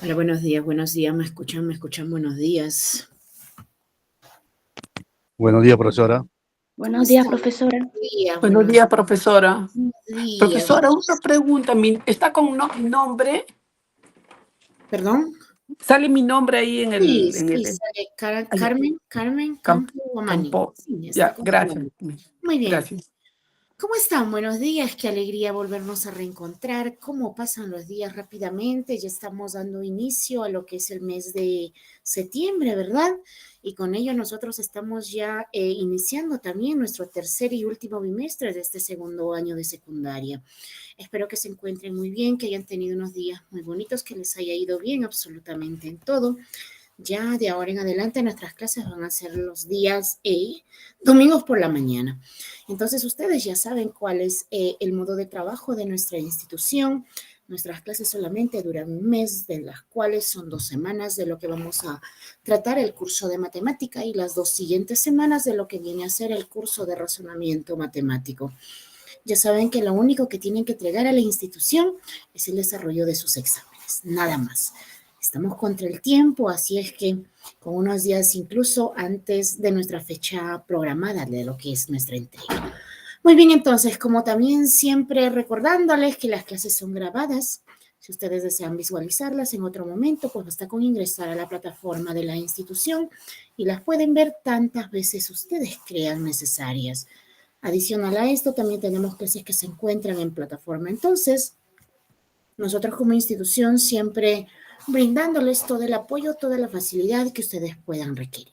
Hola, buenos días, me escuchan, buenos días. Buenos días, profesora. ¿Cómo Buenos días, están? profesora. Buenos días, profesora. Buenos días. Profesora, una pregunta. ¿Está con mi nombre? ¿Perdón? ¿Sale mi nombre ahí en Sí, el... sale Allá. Carmen Campo. Campo Guamani. Sí, está Ya, con su gracias. nombre. Muy bien. Gracias. ¿Cómo están? Buenos días, qué alegría volvernos a reencontrar. ¿Cómo pasan los días rápidamente? Ya estamos dando inicio a lo que es el mes de septiembre, ¿verdad? Y con ello nosotros estamos ya iniciando también nuestro tercer y último bimestre de este segundo año de secundaria. Espero que se encuentren muy bien, que hayan tenido unos días muy bonitos, que les haya ido bien absolutamente en todo. Ya de ahora en adelante nuestras clases van a ser los días domingos por la mañana. Entonces ustedes ya saben cuál es el modo de trabajo de nuestra institución. Nuestras clases solamente duran un mes, de las cuales son 2 semanas de lo que vamos a tratar el curso de matemática y las 2 siguientes semanas de lo que viene a ser el curso de razonamiento matemático. Ya saben que lo único que tienen que entregar a la institución es el desarrollo de sus exámenes, nada más. Estamos contra el tiempo, así es que con unos días incluso antes de nuestra fecha programada de lo que es nuestra entrega. Muy bien, entonces, como también siempre recordándoles que las clases son grabadas, si ustedes desean visualizarlas en otro momento, pues basta con ingresar a la plataforma de la institución y las pueden ver tantas veces ustedes crean necesarias. Adicional a esto, también tenemos clases que se encuentran en plataforma. Entonces, nosotros como institución siempre brindándoles todo el apoyo, toda la facilidad que ustedes puedan requerir.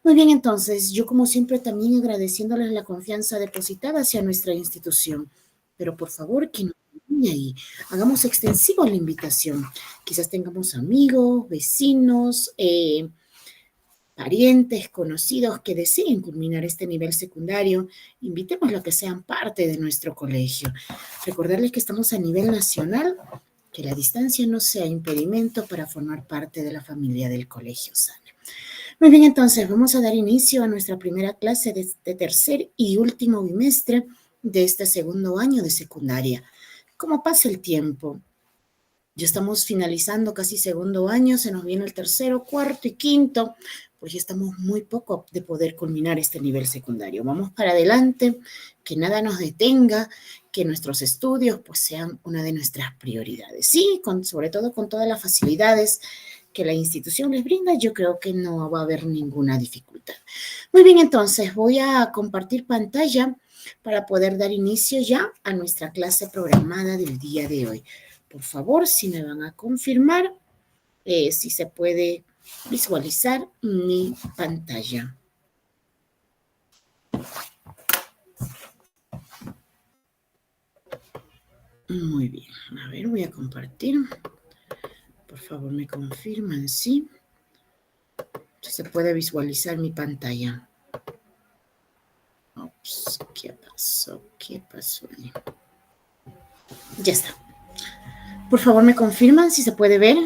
Muy bien, entonces, yo como siempre también agradeciéndoles la confianza depositada hacia nuestra institución. Pero por favor, que no termine ahí. Hagamos extensiva la invitación. Quizás tengamos amigos, vecinos, parientes, conocidos que deseen culminar este nivel secundario, invitémoslos a que sean parte de nuestro colegio. Recordarles que estamos a nivel nacional, que la distancia no sea impedimento para formar parte de la familia del Colegio Sana. Muy bien, entonces vamos a dar inicio a nuestra primera clase de este tercer y último bimestre de este segundo año de secundaria. ¿Cómo pasa el tiempo? Ya estamos finalizando casi segundo año, se nos viene el tercero, cuarto y quinto, pues ya estamos muy poco de poder culminar este nivel secundario. Vamos para adelante, que nada nos detenga, que nuestros estudios pues sean una de nuestras prioridades. Sí, sobre todo con todas las facilidades que la institución les brinda, yo creo que no va a haber ninguna dificultad. Muy bien, entonces voy a compartir pantalla para poder dar inicio ya a nuestra clase programada del día de hoy. Por favor, si me van a confirmar, si se puede visualizar mi pantalla. Muy bien, a ver, voy a compartir. Por favor, me confirman, sí. Si se puede visualizar mi pantalla. Ups, ¿qué pasó? ¿Qué pasó ahí? Ya está. Por favor, me confirman si se puede ver.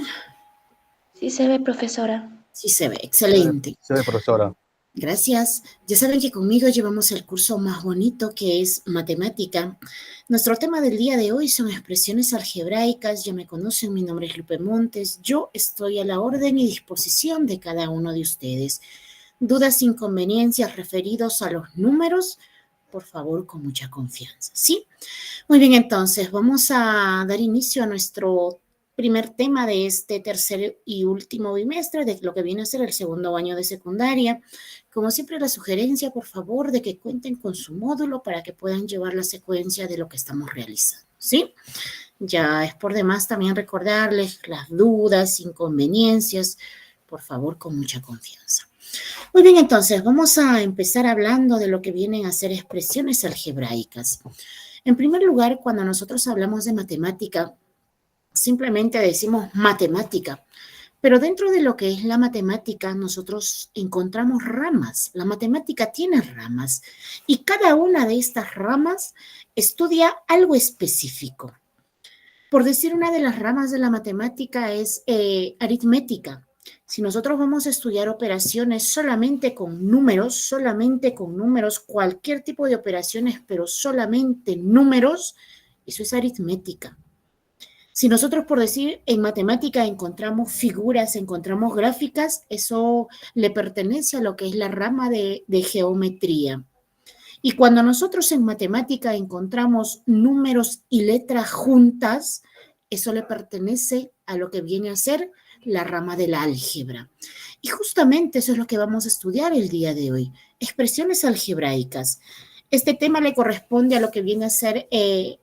Sí se ve, profesora. Sí se ve, excelente. Se ve, profesora. Gracias. Ya saben que conmigo llevamos el curso más bonito que es matemática. Nuestro tema del día de hoy son expresiones algebraicas. Ya me conocen, mi nombre es Lupe Montes. Yo estoy a la orden y disposición de cada uno de ustedes. Dudas, inconveniencias referidos a los números, por favor, con mucha confianza, ¿sí? Muy bien, entonces vamos a dar inicio a nuestro primer tema de este tercer y último bimestre, de lo que viene a ser el segundo año de secundaria. Como siempre, la sugerencia, por favor, de que cuenten con su módulo para que puedan llevar la secuencia de lo que estamos realizando, ¿sí? Ya es por demás también recordarles las dudas, inconveniencias, por favor, con mucha confianza. Muy bien, entonces vamos a empezar hablando de lo que vienen a ser expresiones algebraicas. En primer lugar, cuando nosotros hablamos de matemática, simplemente decimos matemática, pero dentro de lo que es la matemática, nosotros encontramos ramas. La matemática tiene ramas y cada una de estas ramas estudia algo específico. Por decir, una de las ramas de la matemática es aritmética. Si nosotros vamos a estudiar operaciones solamente con números, cualquier tipo de operaciones, pero solamente números, eso es aritmética. Si nosotros, por decir, en matemática encontramos figuras, encontramos gráficas, eso le pertenece a lo que es la rama de geometría. Y cuando nosotros en matemática encontramos números y letras juntas, eso le pertenece a lo que viene a ser la rama de la álgebra. Y justamente eso es lo que vamos a estudiar el día de hoy, expresiones algebraicas. Este tema le corresponde a lo que viene a ser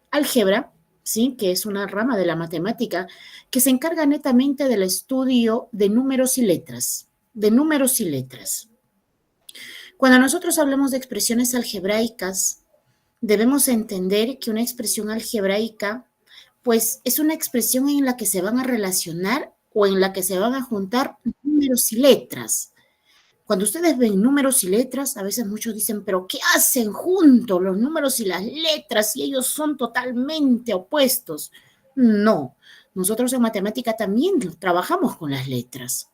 álgebra, ¿sí? Que es una rama de la matemática que se encarga netamente del estudio de números y letras, Cuando nosotros hablamos de expresiones algebraicas, debemos entender que una expresión algebraica, pues es una expresión en la que se van a relacionar o en la que se van a juntar números y letras. Cuando ustedes ven números y letras, a veces muchos dicen, pero ¿qué hacen juntos los números y las letras si ellos son totalmente opuestos? No, nosotros en matemática también trabajamos con las letras.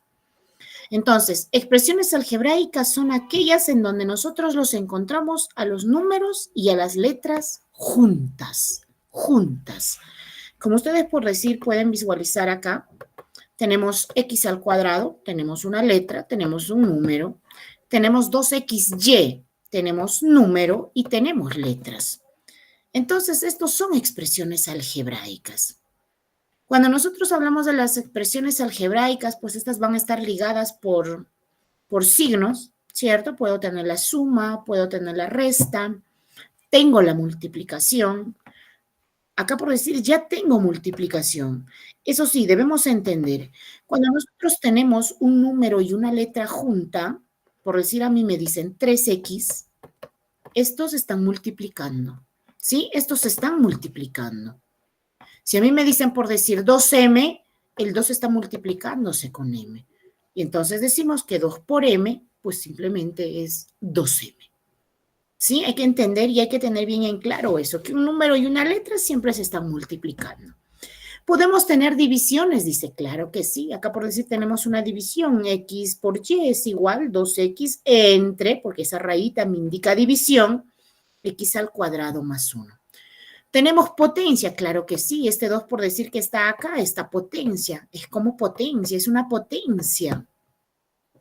Entonces, expresiones algebraicas son aquellas en donde nosotros los encontramos a los números y a las letras juntas. Como ustedes por decir pueden visualizar acá, tenemos x al cuadrado, tenemos una letra, tenemos un número, tenemos 2xy, tenemos número y tenemos letras. Entonces, estos son expresiones algebraicas. Cuando nosotros hablamos de las expresiones algebraicas, pues estas van a estar ligadas por signos, ¿cierto? Puedo tener la suma, puedo tener la resta, tengo la multiplicación. Acá por decir, ya tengo multiplicación. Eso sí, debemos entender, cuando nosotros tenemos un número y una letra junta, por decir a mí me dicen 3x, estos están multiplicando, ¿sí? Estos se están multiplicando. Si a mí me dicen por decir 2m, el 2 está multiplicándose con m. Y entonces decimos que 2 por m, pues simplemente es 2m. ¿Sí? Hay que entender y hay que tener bien en claro eso, que un número y una letra siempre se están multiplicando. ¿Podemos tener divisiones? Dice, claro que sí. Acá por decir tenemos una división, x por y es igual 2x entre, porque esa rayita me indica división, x al cuadrado más 1. ¿Tenemos potencia? Claro que sí. Este 2 por decir que está acá, esta potencia. Es como potencia, es una potencia.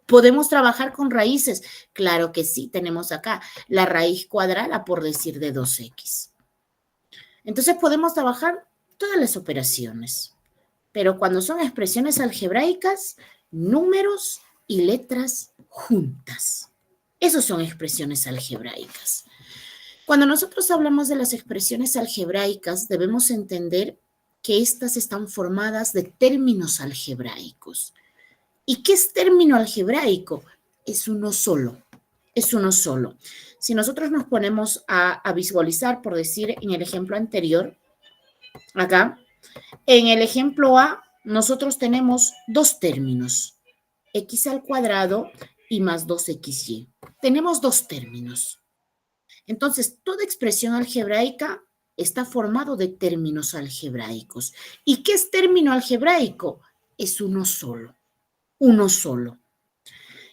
¿Podemos trabajar con raíces? Claro que sí. Tenemos acá la raíz cuadrada por decir de 2x. Entonces podemos trabajar todas las operaciones. Pero cuando son expresiones algebraicas, números y letras juntas. Esos son expresiones algebraicas. Cuando nosotros hablamos de las expresiones algebraicas, debemos entender que estas están formadas de términos algebraicos. ¿Y qué es término algebraico? Es uno solo, es uno solo. Si nosotros nos ponemos a visualizar, por decir en el ejemplo anterior, acá, en el ejemplo A, nosotros tenemos dos términos, x al cuadrado y más 2xy. Tenemos dos términos. Entonces, toda expresión algebraica está formado de términos algebraicos. ¿Y qué es término algebraico? Es uno solo, uno solo.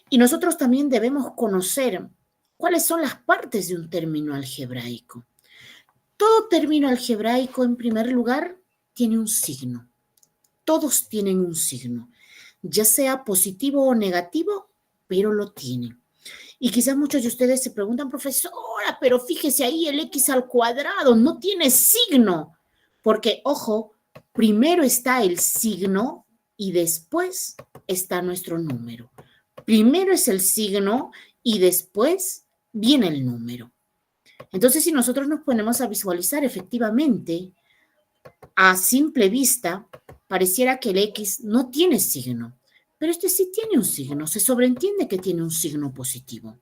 Y nosotros también debemos conocer cuáles son las partes de un término algebraico. Todo término algebraico, en primer lugar, tiene un signo. Todos tienen un signo, ya sea positivo o negativo, pero lo tienen. Y quizás muchos de ustedes se preguntan, profesora, pero fíjese ahí el x al cuadrado, no tiene signo. Porque, ojo, primero está el signo y después está nuestro número. Primero es el signo y después viene el número. Entonces, si nosotros nos ponemos a visualizar efectivamente, a simple vista, pareciera que el x no tiene signo. Pero este sí tiene un signo, se sobreentiende que tiene un signo positivo.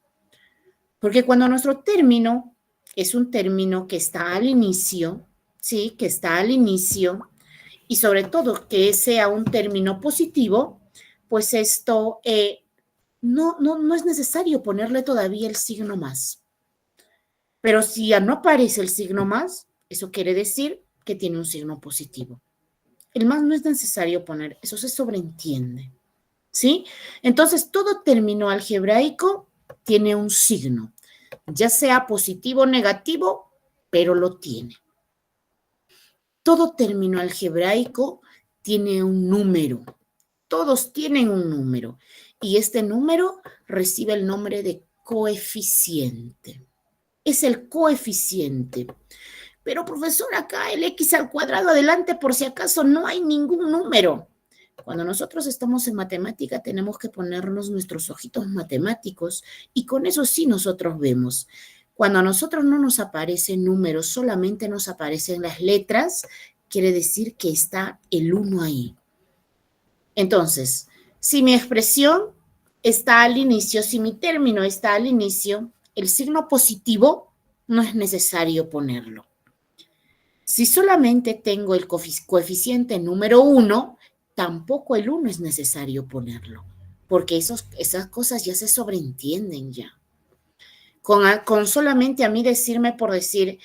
Porque cuando nuestro término es un término que está al inicio, ¿sí? Que está al inicio, y sobre todo que sea un término positivo, pues esto no es necesario ponerle todavía el signo más. Pero si ya no aparece el signo más, eso quiere decir que tiene un signo positivo. El más no es necesario poner, eso se sobreentiende. ¿Sí? Entonces, todo término algebraico tiene un signo, ya sea positivo o negativo, pero lo tiene. Todo término algebraico tiene un número. Todos tienen un número. Y este número recibe el nombre de coeficiente. Es el coeficiente. Pero, profesor, acá el x al cuadrado adelante, por si acaso, no hay ningún número. Cuando nosotros estamos en matemática, tenemos que ponernos nuestros ojitos matemáticos y con eso sí nosotros vemos. Cuando a nosotros no nos aparecen números, solamente nos aparecen las letras, quiere decir que está el 1 ahí. Entonces, si mi expresión está al inicio, si mi término está al inicio, el signo positivo no es necesario ponerlo. Si solamente tengo el coeficiente número 1, tampoco el 1 es necesario ponerlo, porque esas cosas ya se sobreentienden ya. Con solamente a mí decirme por decir,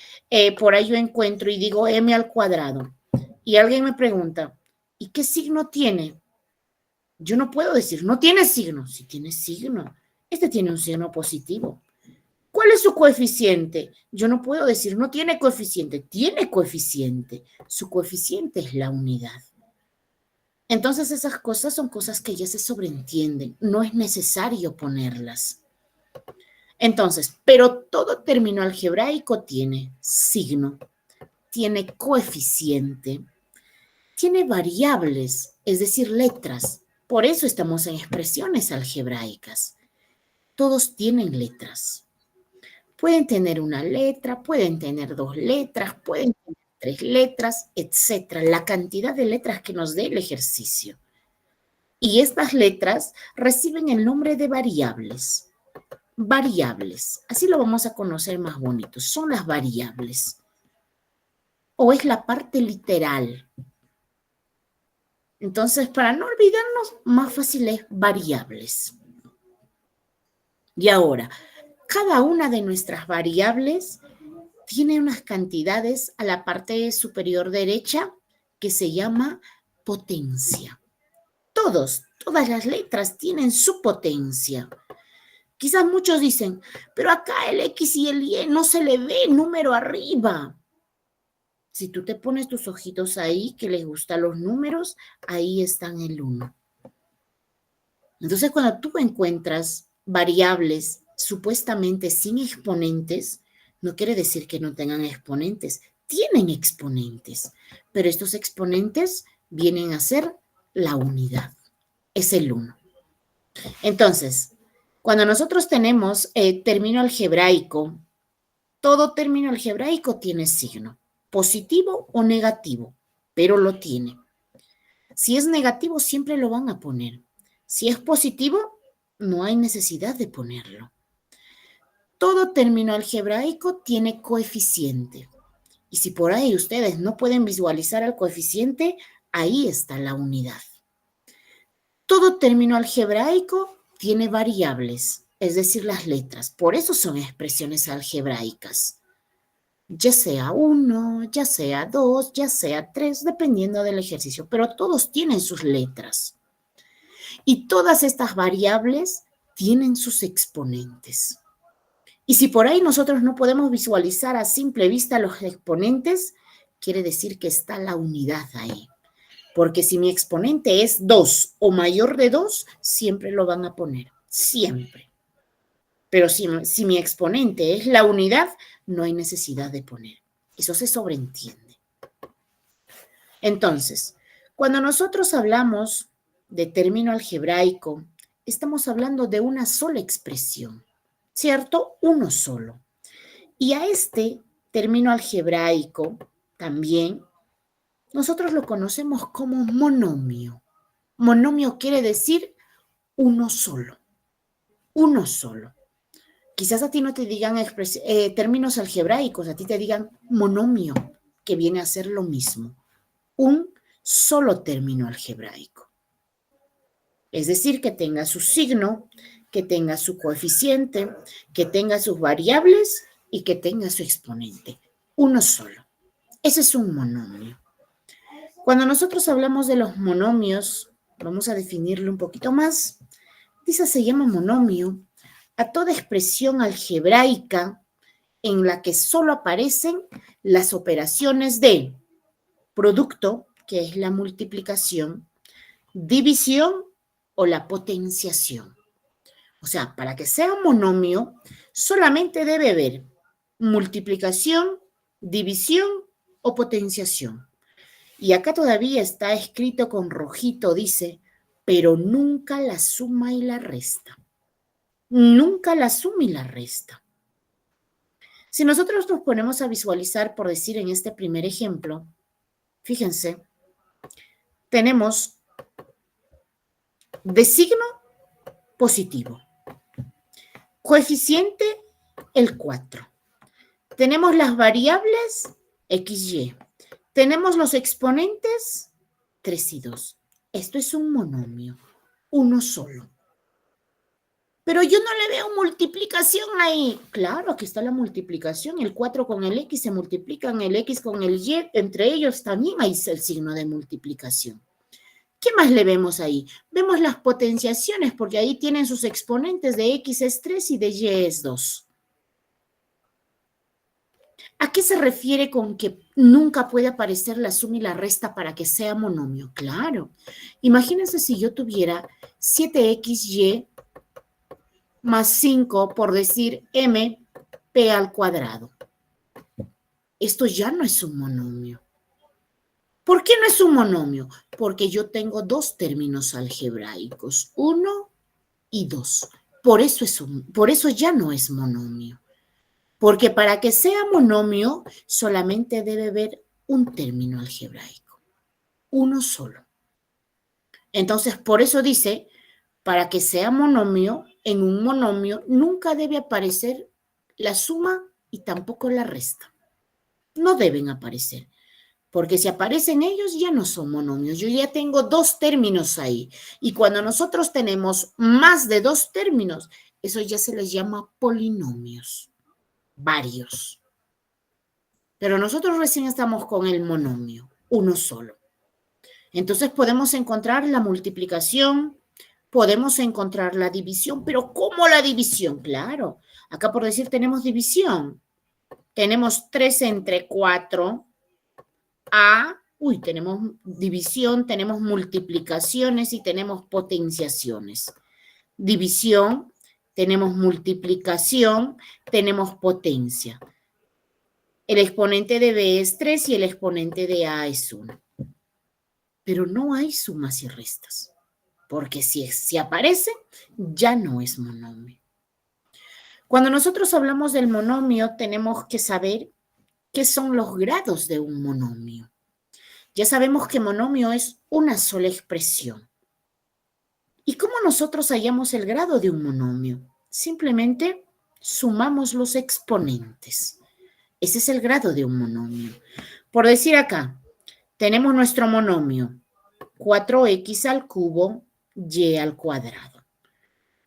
por ahí yo encuentro y digo m al cuadrado, y alguien me pregunta, ¿y qué signo tiene? Yo no puedo decir, no tiene signo. Sí tiene signo. Este tiene un signo positivo. ¿Cuál es su coeficiente? Yo no puedo decir, no tiene coeficiente. Tiene coeficiente. Su coeficiente es la unidad. Entonces esas cosas son cosas que ya se sobreentienden. No es necesario ponerlas. Entonces, pero todo término algebraico tiene signo, tiene coeficiente, tiene variables, es decir, letras. Por eso estamos en expresiones algebraicas. Todos tienen letras. Pueden tener una letra, pueden tener 2 letras, pueden tener 3 letras, etc. La cantidad de letras que nos dé el ejercicio. Y estas letras reciben el nombre de variables. Variables, así lo vamos a conocer más bonito, son las variables. O es la parte literal. Entonces, para no olvidarnos, más fácil es variables. Y ahora, cada una de nuestras variables tiene unas cantidades a la parte superior derecha que se llama potencia. Todas las letras tienen su potencia. Quizás muchos dicen, pero acá el X y el Y no se le ve número arriba. Si tú te pones tus ojitos ahí, que les gustan los números, ahí están el 1. Entonces, cuando tú encuentras variables supuestamente sin exponentes, no quiere decir que no tengan exponentes. Tienen exponentes, pero estos exponentes vienen a ser la unidad. Es el 1. Entonces, cuando nosotros tenemos término algebraico, todo término algebraico tiene signo, positivo o negativo, pero lo tiene. Si es negativo, siempre lo van a poner. Si es positivo, no hay necesidad de ponerlo. Todo término algebraico tiene coeficiente. Y si por ahí ustedes no pueden visualizar el coeficiente, ahí está la unidad. Todo término algebraico tiene variables, es decir, las letras. Por eso son expresiones algebraicas. Ya sea 1, ya sea 2, ya sea 3, dependiendo del ejercicio. Pero todos tienen sus letras. Y todas estas variables tienen sus exponentes. Y si por ahí nosotros no podemos visualizar a simple vista los exponentes, quiere decir que está la unidad ahí. Porque si mi exponente es 2 o mayor de 2, siempre lo van a poner. Siempre. Pero si mi exponente es la unidad, no hay necesidad de poner. Eso se sobreentiende. Entonces, cuando nosotros hablamos de término algebraico, estamos hablando de una sola expresión, ¿cierto? Uno solo. Y a este término algebraico también nosotros lo conocemos como monomio. Monomio quiere decir uno solo. Uno solo. Quizás a ti no te digan términos algebraicos, a ti te digan monomio, que viene a ser lo mismo. Un solo término algebraico. Es decir, que tenga su signo, que tenga su coeficiente, que tenga sus variables y que tenga su exponente. Uno solo. Ese es un monomio. Cuando nosotros hablamos de los monomios, vamos a definirlo un poquito más. Dice, se llama monomio a toda expresión algebraica en la que solo aparecen las operaciones de producto, que es la multiplicación, división o la potenciación. O sea, para que sea un monomio, solamente debe haber multiplicación, división o potenciación. Y acá todavía está escrito con rojito, dice, pero nunca la suma y la resta. Nunca la suma y la resta. Si nosotros nos ponemos a visualizar, por decir en este primer ejemplo, fíjense, tenemos de signo positivo, coeficiente el 4. Tenemos las variables x, y. Tenemos los exponentes 3 y 2. Esto es un monomio, uno solo. Pero yo no le veo multiplicación ahí. Claro, aquí está la multiplicación. El 4 con el X se multiplican, el X con el Y. Entre ellos también hay el signo de multiplicación. ¿Qué más le vemos ahí? Vemos las potenciaciones, porque ahí tienen sus exponentes. De X es 3 y de Y es 2. ¿A qué se refiere con que nunca puede aparecer la suma y la resta para que sea monomio? Claro. Imagínense si yo tuviera 7xy más 5, por decir m, p al cuadrado. Esto ya no es un monomio. ¿Por qué no es un monomio? Porque yo tengo dos términos algebraicos, 1 y 2. Por eso ya no es monomio. Porque para que sea monomio, solamente debe haber un término algebraico, uno solo. Entonces, por eso dice, para que sea monomio, en un monomio nunca debe aparecer la suma y tampoco la resta. No deben aparecer, porque si aparecen ellos ya no son monomios. Yo ya tengo dos términos ahí. Y cuando nosotros tenemos más de dos términos, eso ya se les llama polinomios. Varios. Pero nosotros recién estamos con el monomio, uno solo. Entonces podemos encontrar la multiplicación, podemos encontrar la división, pero ¿cómo la división? Claro, acá por decir tenemos división. Tenemos 3 entre 4, tenemos división, tenemos multiplicaciones y tenemos potenciaciones. División, tenemos multiplicación, tenemos potencia. El exponente de B es 3 y el exponente de A es 1. Pero no hay sumas y restas, porque si aparece, ya no es monomio. Cuando nosotros hablamos del monomio, tenemos que saber qué son los grados de un monomio. Ya sabemos que monomio es una sola expresión. ¿Y cómo nosotros hallamos el grado de un monomio? Simplemente sumamos los exponentes. Ese es el grado de un monomio. Por decir acá, tenemos nuestro monomio 4x al cubo y al cuadrado.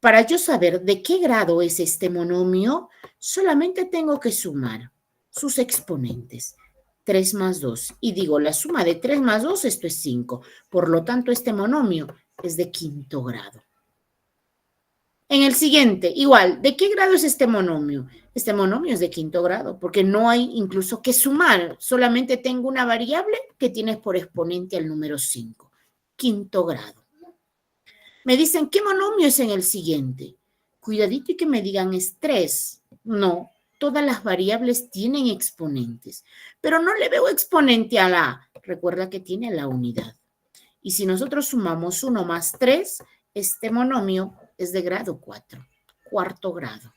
Para yo saber de qué grado es este monomio, solamente tengo que sumar sus exponentes. 3 más 2. Y digo, la suma de 3 más 2, esto es 5. Por lo tanto, este monomio es de quinto grado. En el siguiente, igual, ¿de qué grado es este monomio? Este monomio es de quinto grado, porque no hay incluso que sumar. Solamente tengo una variable que tiene por exponente al número 5. Quinto grado. Me dicen, ¿qué monomio es en el siguiente? Cuidadito y que me digan, es 3. No, todas las variables tienen exponentes, pero no le veo exponente a la A. Recuerda que tiene la unidad. Y si nosotros sumamos 1 más 3, este monomio es de grado 4, cuarto grado.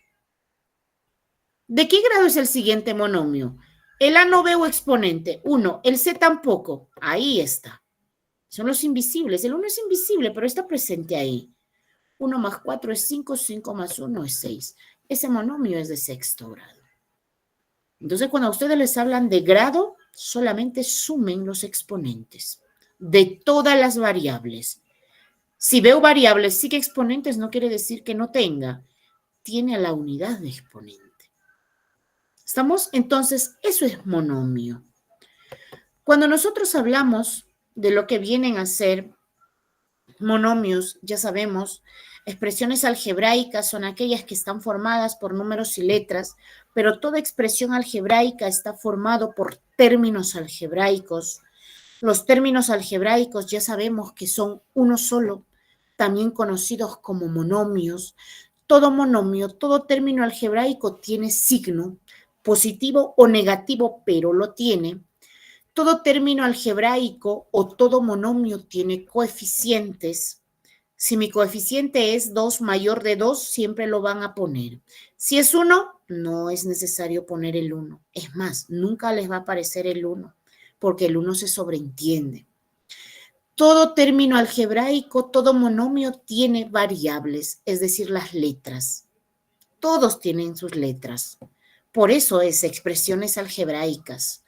¿De qué grado es el siguiente monomio? El A no veo exponente, 1. El C tampoco, ahí está. Son los invisibles. El 1 es invisible, pero está presente ahí. 1 más 4 es 5, 5 más 1 es 6. Ese monomio es de sexto grado. Entonces, cuando a ustedes les hablan de grado, solamente sumen los exponentes de todas las variables. Si veo variables sin exponentes, no quiere decir que no tenga. Tiene a la unidad de exponente. ¿Estamos? Entonces, eso es monomio. Cuando nosotros hablamos de lo que vienen a ser monomios, ya sabemos, expresiones algebraicas son aquellas que están formadas por números y letras, pero toda expresión algebraica está formada por términos algebraicos. Los términos algebraicos ya sabemos que son uno solo, también conocidos como monomios. Todo monomio, todo término algebraico tiene signo, positivo o negativo, pero lo tiene. Todo término algebraico o todo monomio tiene coeficientes. Si mi coeficiente es 2 mayor de 2, siempre lo van a poner. Si es 1, no es necesario poner el 1. Es más, nunca les va a aparecer el 1, porque el 1 se sobreentiende. Todo término algebraico, todo monomio tiene variables, es decir, las letras. Todos tienen sus letras. Por eso es expresiones algebraicas.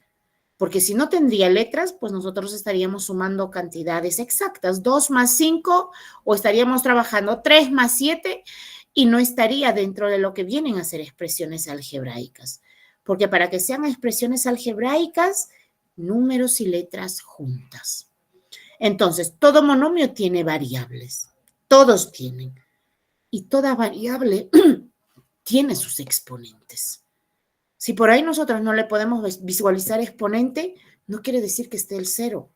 Porque si no tendría letras, pues nosotros estaríamos sumando cantidades exactas, 2 más 5, o estaríamos trabajando 3 más 7, y no estaría dentro de lo que vienen a ser expresiones algebraicas. Porque para que sean expresiones algebraicas, números y letras juntas. Entonces, todo monomio tiene variables. Todos tienen. Y toda variable tiene sus exponentes. Si por ahí nosotros no le podemos visualizar exponente, no quiere decir que esté el cero,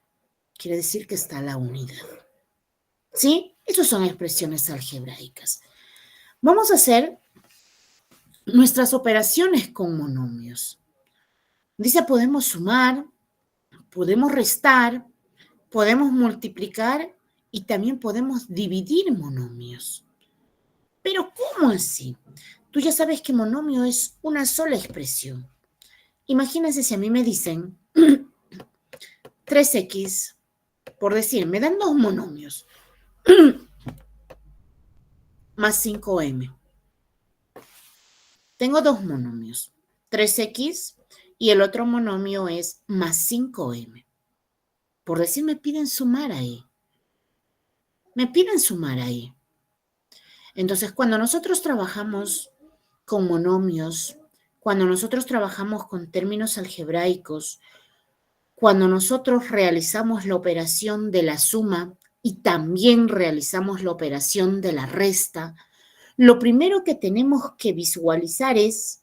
quiere decir que está la unidad. ¿Sí? Esas son expresiones algebraicas. Vamos a hacer nuestras operaciones con monomios. Dice, podemos sumar, podemos restar, podemos multiplicar y también podemos dividir monomios. Pero ¿cómo así? Tú ya sabes que monomio es una sola expresión. Imagínense si a mí me dicen 3x, por decir, me dan dos monomios, más 5m. Tengo dos monomios, 3x y el otro monomio es más 5m. Por decir, me piden sumar ahí. Me piden sumar ahí. Entonces, cuando nosotros trabajamos con monomios, cuando nosotros trabajamos con términos algebraicos, cuando nosotros realizamos la operación de la suma y también realizamos la operación de la resta, lo primero que tenemos que visualizar es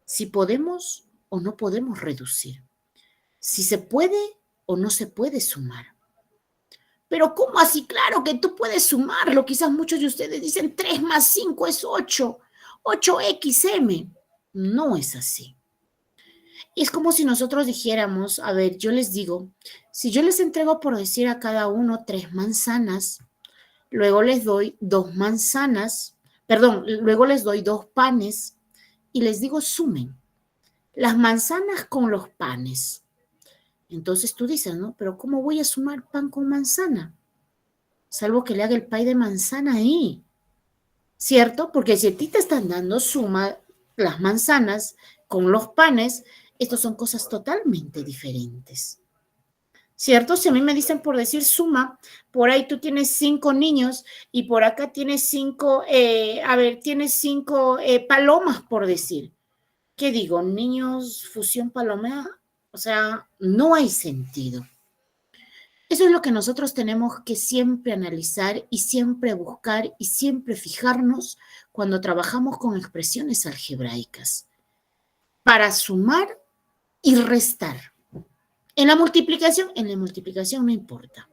si podemos o no podemos reducir, si se puede o no se puede sumar. Pero ¿cómo así? Claro que tú puedes sumarlo. Quizás muchos de ustedes dicen 3 más 5 es 8, 8xm. No es así. Es como si nosotros dijéramos, a ver, yo les digo, si yo les entrego por decir a cada uno 3 manzanas, luego les doy 2 manzanas, luego les doy 2 panes y les digo sumen las manzanas con los panes. Entonces tú dices, ¿no? Pero ¿cómo voy a sumar pan con manzana? Salvo que le haga el pay de manzana ahí, ¿cierto? Porque si a ti te están dando suma las manzanas con los panes, estas son cosas totalmente diferentes, ¿cierto? Si a mí me dicen por decir suma, por ahí tú tienes 5 niños y por acá tienes 5, tienes 5 palomas, por decir. ¿Qué digo? Niños, fusión palomea, o sea, no hay sentido. Eso es lo que nosotros tenemos que siempre analizar y siempre buscar y siempre fijarnos cuando trabajamos con expresiones algebraicas. Para sumar y restar. En la multiplicación no importa.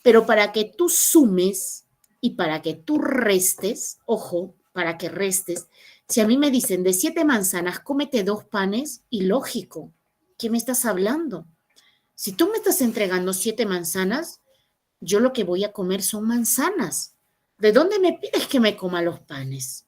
Pero para que tú sumes y para que tú restes, ojo, para que restes, si a mí me dicen de 7 manzanas, cómete 2 panes, ilógico. ¿Qué me estás hablando? Si tú me estás entregando 7 manzanas, yo lo que voy a comer son manzanas. ¿De dónde me pides que me coma los panes?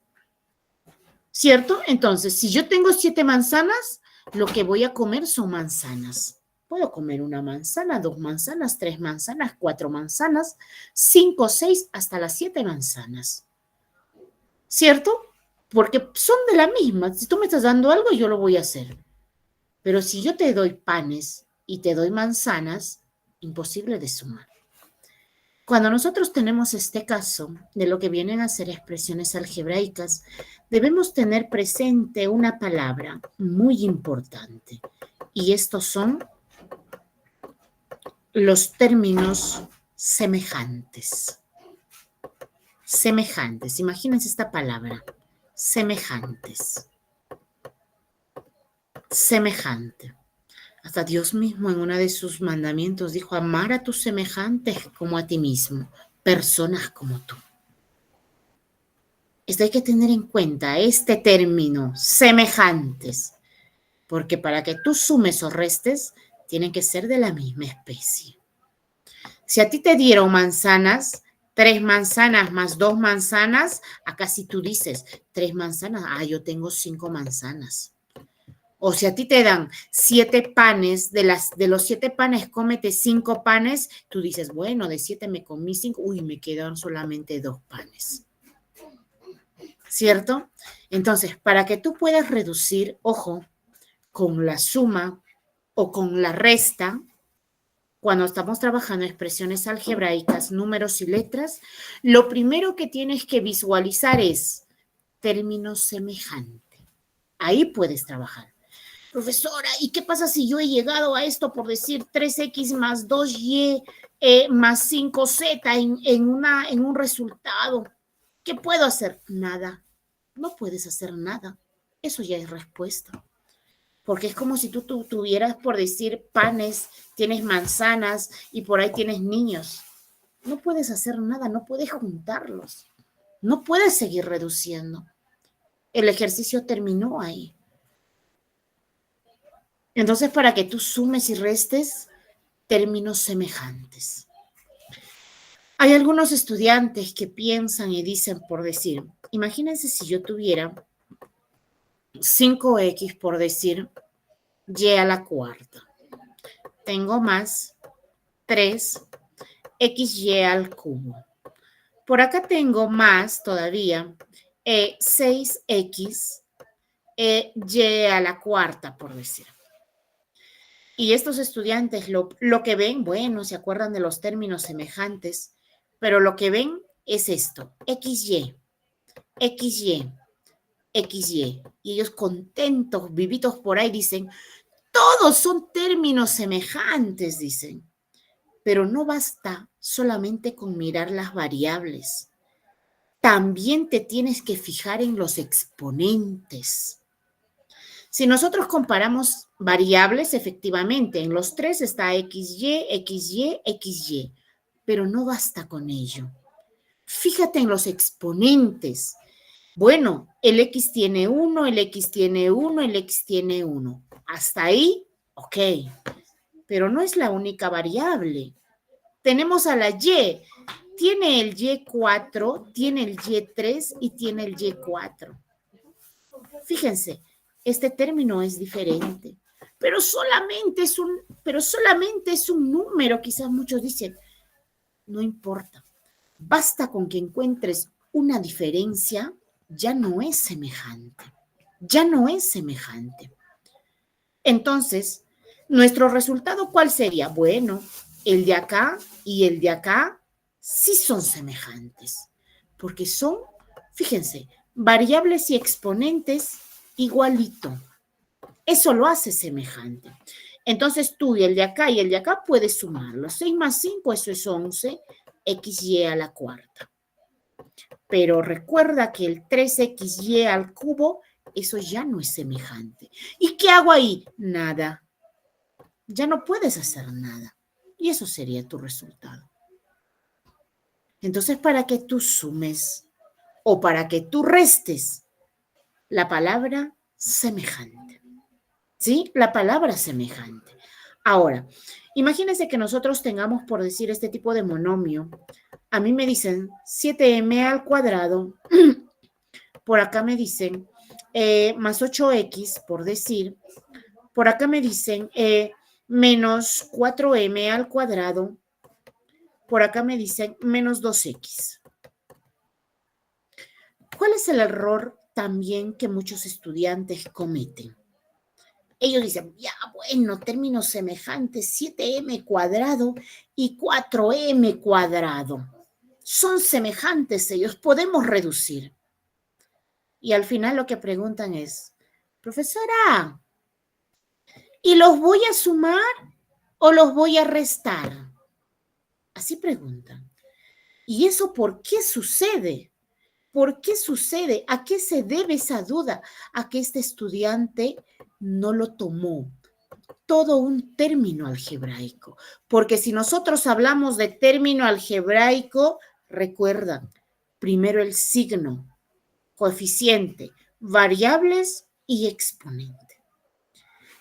¿Cierto? Entonces, si yo tengo 7 manzanas, lo que voy a comer son manzanas. Puedo comer 1 manzana, 2 manzanas, 3 manzanas, 4 manzanas, 5, 6, hasta las 7 manzanas. ¿Cierto? Porque son de la misma. Si tú me estás dando algo, yo lo voy a hacer. Pero si yo te doy panes y te doy manzanas, imposible de sumar. Cuando nosotros tenemos este caso de lo que vienen a ser expresiones algebraicas, debemos tener presente una palabra muy importante. Y estos son los términos semejantes. Semejantes. Imagínense esta palabra. Semejantes. Semejante. Hasta Dios mismo en uno de sus mandamientos dijo, amar a tus semejantes como a ti mismo, personas como tú. Esto hay que tener en cuenta, este término, semejantes, porque para que tú sumes o restes, tienen que ser de la misma especie. Si a ti te dieron manzanas, 3 manzanas más 2 manzanas, acá si tú dices 3 manzanas, yo tengo 5 manzanas. O si a ti te dan 7 panes, de los 7 panes cómete 5 panes, tú dices, bueno, de 7 me comí 5, me quedaron solamente 2 panes. ¿Cierto? Entonces, para que tú puedas reducir, ojo, con la suma o con la resta, cuando estamos trabajando expresiones algebraicas, números y letras, lo primero que tienes que visualizar es término semejante. Ahí puedes trabajar. Profesora, ¿y qué pasa si yo he llegado a esto por decir 3x más 2y más 5z en un resultado? ¿Qué puedo hacer? Nada. No puedes hacer nada. Eso ya es respuesta. Porque es como si tú tuvieras, por decir, panes, tienes manzanas y por ahí tienes niños. No puedes hacer nada, no puedes juntarlos. No puedes seguir reduciendo. El ejercicio terminó ahí. Entonces, para que tú sumes y restes términos semejantes. Hay algunos estudiantes que piensan y dicen, por decir, imagínense si yo tuviera 5x, por decir, y a la cuarta. Tengo más 3xy al cubo. Por acá tengo más todavía 6x y a la cuarta, por decir. Y estos estudiantes lo que ven, bueno, se acuerdan de los términos semejantes, pero lo que ven es esto, xy, xy, xy. Y ellos contentos, vivitos por ahí, dicen, todos son términos semejantes, dicen. Pero no basta solamente con mirar las variables. También te tienes que fijar en los exponentes. Si nosotros comparamos variables, efectivamente, en los 3 está xy, xy, xy, pero no basta con ello. Fíjate en los exponentes. Bueno, el x tiene 1, el x tiene 1, el x tiene 1. Hasta ahí, ok, pero no es la única variable. Tenemos a la y. Tiene el y4, tiene el y3 y tiene el y4. Fíjense, este término es diferente, pero solamente es un número. Quizás muchos dicen, no importa. Basta con que encuentres una diferencia, ya no es semejante. Ya no es semejante. Entonces, ¿nuestro resultado cuál sería? Bueno, el de acá y el de acá sí son semejantes, porque son, fíjense, variables y exponentes igualito. Eso lo hace semejante. Entonces tú y el de acá puedes sumarlo. 6 más 5, eso es 11, xy a la cuarta. Pero recuerda que el 3xy al cubo, eso ya no es semejante. ¿Y qué hago ahí? Nada. Ya no puedes hacer nada. Y eso sería tu resultado. Entonces, para que tú sumes o para que tú restes, la palabra semejante. ¿Sí? La palabra semejante. Ahora, imagínense que nosotros tengamos, por decir, este tipo de monomio. A mí me dicen 7m al cuadrado. Por acá me dicen más 8x, por decir. Por acá me dicen menos 4m al cuadrado. Por acá me dicen menos 2x. ¿Cuál es el error también que muchos estudiantes cometen? Ellos dicen, ya bueno, términos semejantes, 7m cuadrado y 4m cuadrado. Son semejantes ellos, podemos reducir. Y al final lo que preguntan es, profesora, ¿y los voy a sumar o los voy a restar? Así preguntan. ¿Y eso por qué sucede? ¿Por qué sucede? ¿A qué se debe esa duda? A que este estudiante no lo tomó, todo un término algebraico, porque si nosotros hablamos de término algebraico, recuerda, primero el signo, coeficiente, variables y exponente.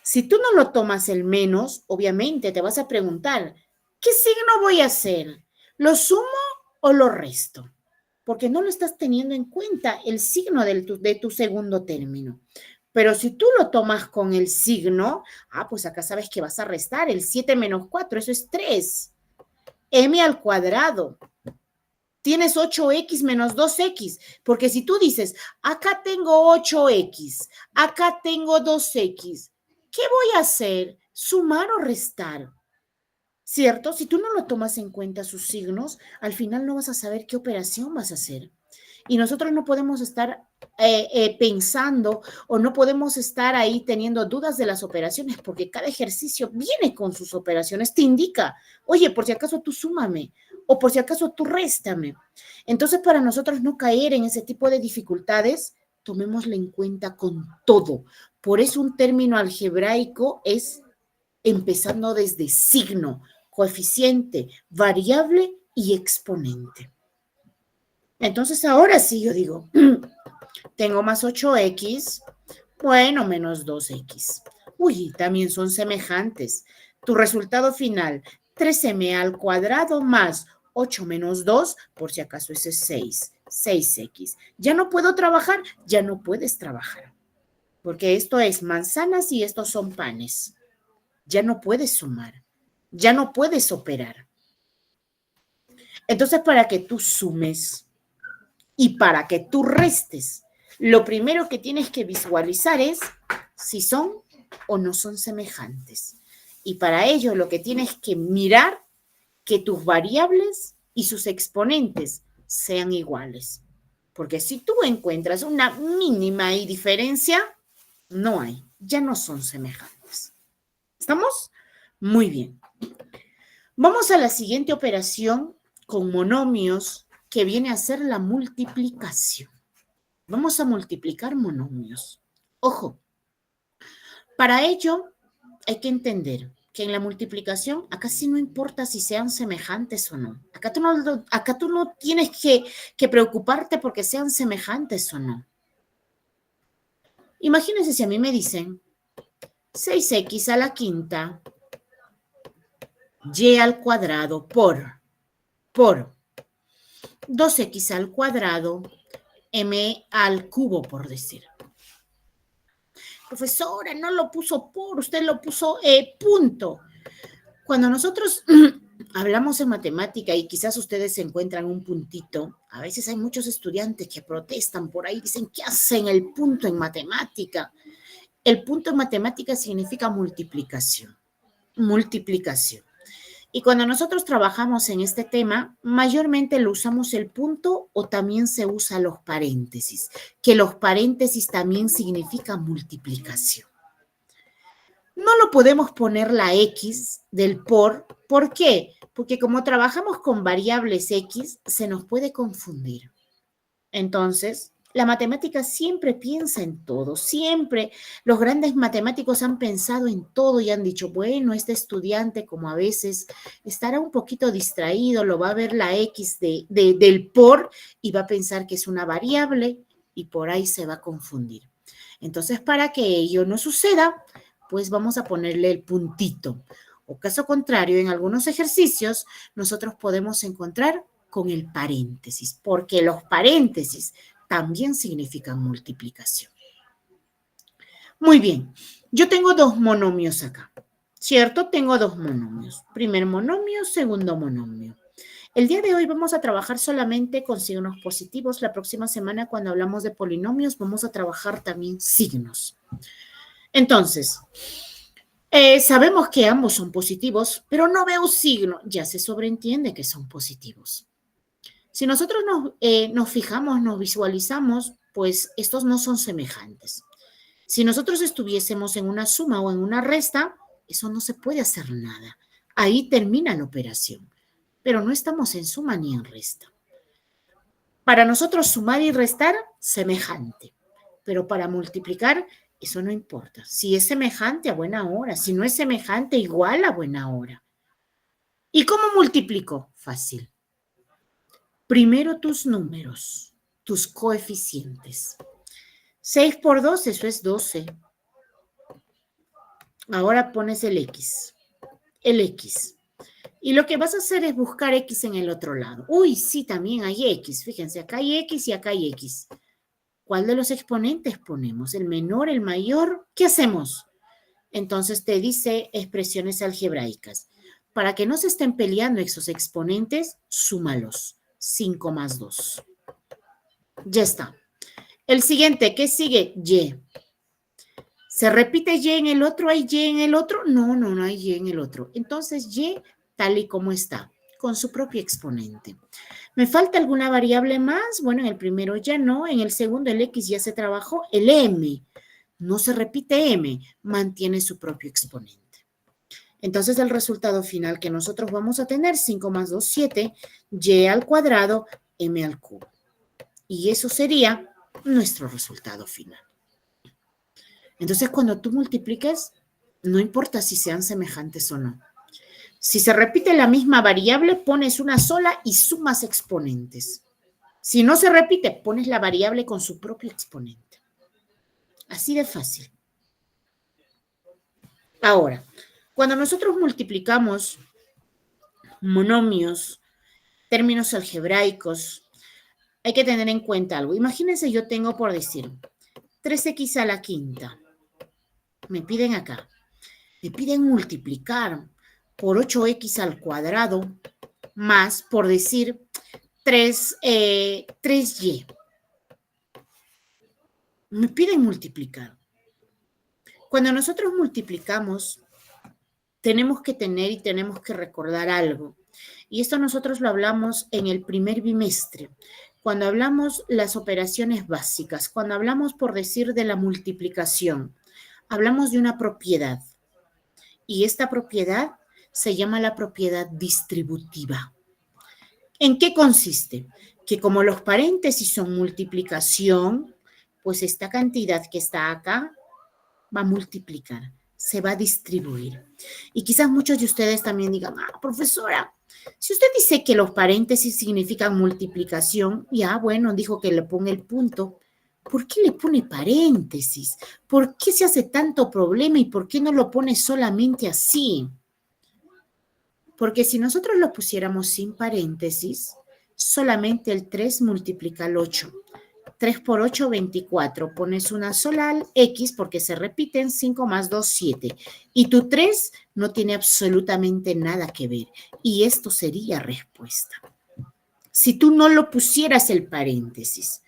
Si tú no lo tomas el menos, obviamente te vas a preguntar, ¿qué signo voy a hacer? ¿Lo sumo o lo resto? Porque no lo estás teniendo en cuenta el signo de tu segundo término. Pero si tú lo tomas con el signo, pues acá sabes que vas a restar el 7 menos 4, eso es 3. M al cuadrado. Tienes 8x menos 2x, porque si tú dices, acá tengo 8x, acá tengo 2x, ¿qué voy a hacer? ¿Sumar o restar? ¿Cierto? Si tú no lo tomas en cuenta sus signos, al final no vas a saber qué operación vas a hacer. Y nosotros no podemos estar pensando o no podemos estar ahí teniendo dudas de las operaciones porque cada ejercicio viene con sus operaciones. Te indica, oye, por si acaso tú súmame o por si acaso tú réstame. Entonces, para nosotros no caer en ese tipo de dificultades, tomémoslo en cuenta con todo. Por eso un término algebraico es empezando desde signo, coeficiente, variable y exponente. Entonces, ahora sí yo digo, tengo más 8x, bueno, menos 2x. Uy, también son semejantes. Tu resultado final, 3m al cuadrado más 8 menos 2, por si acaso ese es 6, 6x. ¿Ya no puedo trabajar? Ya no puedes trabajar. Porque esto es manzanas y estos son panes. Ya no puedes sumar. Ya no puedes operar. Entonces, para que tú sumes y para que tú restes, lo primero que tienes que visualizar es si son o no son semejantes. Y para ello lo que tienes que mirar que tus variables y sus exponentes sean iguales. Porque si tú encuentras una mínima diferencia, no hay, ya no son semejantes. ¿Estamos? Muy bien. Vamos a la siguiente operación con monomios que viene a ser la multiplicación. Vamos a multiplicar monomios. Ojo, para ello hay que entender que en la multiplicación acá sí no importa si sean semejantes o no. Acá tú no tienes que preocuparte porque sean semejantes o no. Imagínense si a mí me dicen 6x a la quinta y al cuadrado por 2x al cuadrado m al cubo, por decir. Profesora, no lo puso por, usted lo puso punto. Cuando nosotros hablamos en matemática y quizás ustedes se encuentran un puntito, a veces hay muchos estudiantes que protestan por ahí, dicen, ¿qué hacen el punto en matemática? El punto en matemática significa multiplicación. Multiplicación. Y cuando nosotros trabajamos en este tema, mayormente lo usamos el punto o también se usa los paréntesis, que los paréntesis también significan multiplicación. No lo podemos poner la X del por. ¿Por qué? Porque como trabajamos con variables X, se nos puede confundir. Entonces, la matemática siempre piensa en todo, siempre los grandes matemáticos han pensado en todo y han dicho, bueno, este estudiante como a veces estará un poquito distraído, lo va a ver la X del por y va a pensar que es una variable y por ahí se va a confundir. Entonces, para que ello no suceda, pues vamos a ponerle el puntito. O caso contrario, en algunos ejercicios nosotros podemos encontrar con el paréntesis, porque los paréntesis también significan multiplicación. Muy bien, yo tengo dos monomios acá, ¿cierto? Tengo dos monomios, primer monomio, segundo monomio. El día de hoy vamos a trabajar solamente con signos positivos. La próxima semana, cuando hablamos de polinomios, vamos a trabajar también signos. Entonces, sabemos que ambos son positivos, pero no veo signo. Ya se sobreentiende que son positivos. Si nosotros nos fijamos, nos visualizamos, pues estos no son semejantes. Si nosotros estuviésemos en una suma o en una resta, eso no se puede hacer nada. Ahí termina la operación, pero no estamos en suma ni en resta. Para nosotros sumar y restar, semejante, pero para multiplicar Eso no importa. Si es semejante, a buena hora. Si no es semejante, igual a buena hora. ¿Y cómo multiplico? Fácil. Primero tus números, tus coeficientes. 6 por 2, eso es 12. Ahora pones el X. El X. Y lo que vas a hacer es buscar X en el otro lado. Uy, sí, también hay X. Fíjense, acá hay X y acá hay X. ¿Cuál de los exponentes ponemos? ¿El menor, el mayor? ¿Qué hacemos? Entonces te dice expresiones algebraicas. Para que no se estén peleando esos exponentes, súmalos. 5 más 2. Ya está. El siguiente, ¿qué sigue? Y. ¿Se repite Y en el otro? ¿Hay Y en el otro? No, no hay Y en el otro. Entonces, Y tal y como está, con su propio exponente. ¿Me falta alguna variable más? Bueno, en el primero ya no. En el segundo, el X ya se trabajó. El M. No se repite M. Mantiene su propio exponente. Entonces, el resultado final que nosotros vamos a tener, 5 más 2, 7, Y al cuadrado, M al cubo. Y eso sería nuestro resultado final. Entonces, cuando tú multipliques, no importa si sean semejantes o no. Si se repite la misma variable, pones una sola y sumas exponentes. Si no se repite, pones la variable con su propio exponente. Así de fácil. Ahora, cuando nosotros multiplicamos monomios, términos algebraicos, hay que tener en cuenta algo. Imagínense, yo tengo por decir 3x a la quinta. Me piden acá. Me piden multiplicar por 8x al cuadrado más, por decir, 3y. Me piden multiplicar. Cuando nosotros multiplicamos, tenemos que tener y tenemos que recordar algo. Y esto nosotros lo hablamos en el primer bimestre. Cuando hablamos las operaciones básicas, cuando hablamos, por decir, de la multiplicación, hablamos de una propiedad. Y esta propiedad se llama la propiedad distributiva. ¿En qué consiste? Que como los paréntesis son multiplicación, pues esta cantidad que está acá va a multiplicar, se va a distribuir. Y quizás muchos de ustedes también digan, profesora, si usted dice que los paréntesis significan multiplicación, ya, bueno, dijo que le ponga el punto. ¿Por qué le pone paréntesis? ¿Por qué se hace tanto problema y por qué no lo pone solamente así? Porque si nosotros lo pusiéramos sin paréntesis, solamente el 3 multiplica el 8. 3 por 8, 24. Pones una sola X porque se repiten, 5 más 2, 7. Y tu 3 no tiene absolutamente nada que ver. Y esto sería respuesta. Si tú no lo pusieras el paréntesis.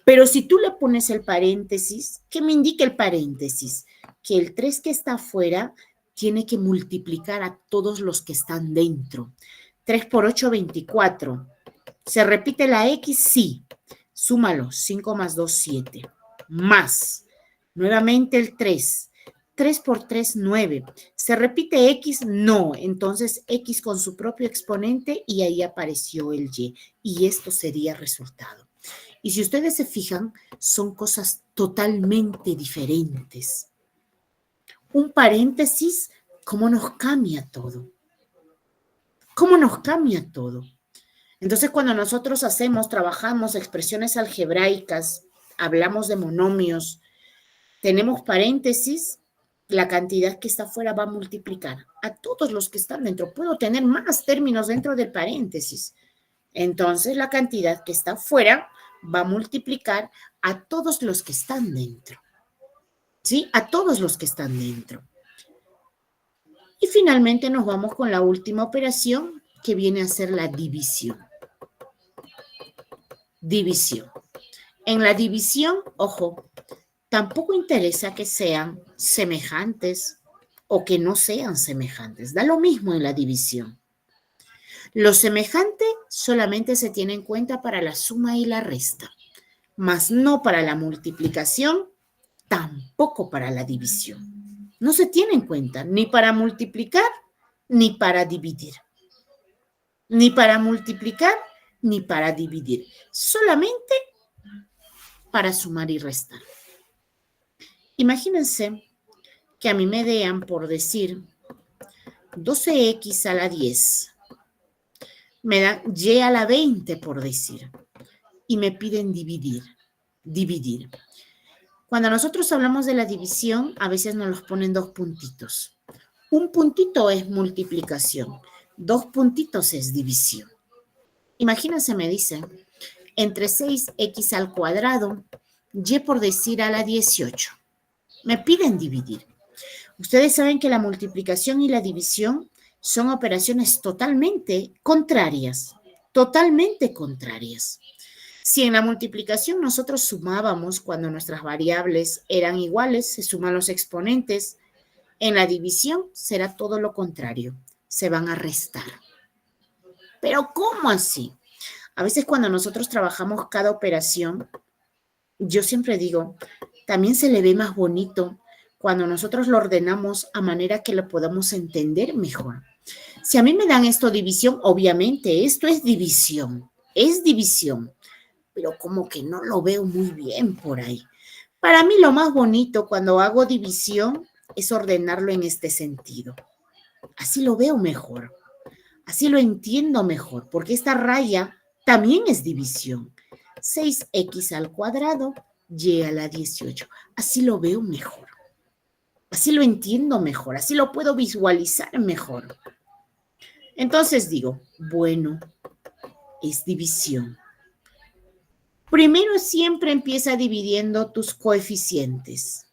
Pero si tú le pones el paréntesis, ¿qué me indica el paréntesis? Que el 3 que está afuera tiene que multiplicar a todos los que están dentro. 3 por 8, 24. ¿Se repite la X? Sí. Súmalo, 5 más 2, 7. Más, nuevamente el 3. 3 por 3, 9. ¿Se repite X? No. Entonces, X con su propio exponente y ahí apareció el Y. Y esto sería resultado. Y si ustedes se fijan, son cosas totalmente diferentes. Un paréntesis, ¿cómo nos cambia todo? ¿Cómo nos cambia todo? Entonces, cuando nosotros trabajamos expresiones algebraicas, hablamos de monomios, tenemos paréntesis, la cantidad que está afuera va a multiplicar a todos los que están dentro. Puedo tener más términos dentro del paréntesis. Entonces, la cantidad que está afuera va a multiplicar a todos los que están dentro. ¿Sí? A todos los que están dentro. Y finalmente nos vamos con la última operación, que viene a ser la división. División. En la división, ojo, tampoco interesa que sean semejantes o que no sean semejantes. Da lo mismo en la división. Lo semejante solamente se tiene en cuenta para la suma y la resta, mas no para la multiplicación, tampoco para la división. No se tiene en cuenta ni para multiplicar ni para dividir. Ni para multiplicar ni para dividir. Solamente para sumar y restar. Imagínense que a mí me dean por decir 12x a la 10. Me dan y a la 20 por decir. Y me piden dividir. Cuando nosotros hablamos de la división, a veces nos los ponen 2 puntitos. Un puntito es multiplicación. 2 puntitos es división. Imagínense, me dicen, entre 6x al cuadrado, y por decir a la 18. Me piden dividir. Ustedes saben que la multiplicación y la división son operaciones totalmente contrarias. Totalmente contrarias. Si en la multiplicación nosotros sumábamos cuando nuestras variables eran iguales, se suman los exponentes, en la división será todo lo contrario. Se van a restar. ¿Pero cómo así? A veces cuando nosotros trabajamos cada operación, yo siempre digo, también se le ve más bonito cuando nosotros lo ordenamos a manera que lo podamos entender mejor. Si a mí me dan esto división, obviamente esto es división, pero como que no lo veo muy bien por ahí. Para mí lo más bonito cuando hago división es ordenarlo en este sentido. Así lo veo mejor, así lo entiendo mejor, porque esta raya también es división. 6x al cuadrado y a la 18. Así lo veo mejor. Así lo entiendo mejor. Así lo puedo visualizar mejor. Entonces digo, bueno, es división. Primero siempre empieza dividiendo tus coeficientes.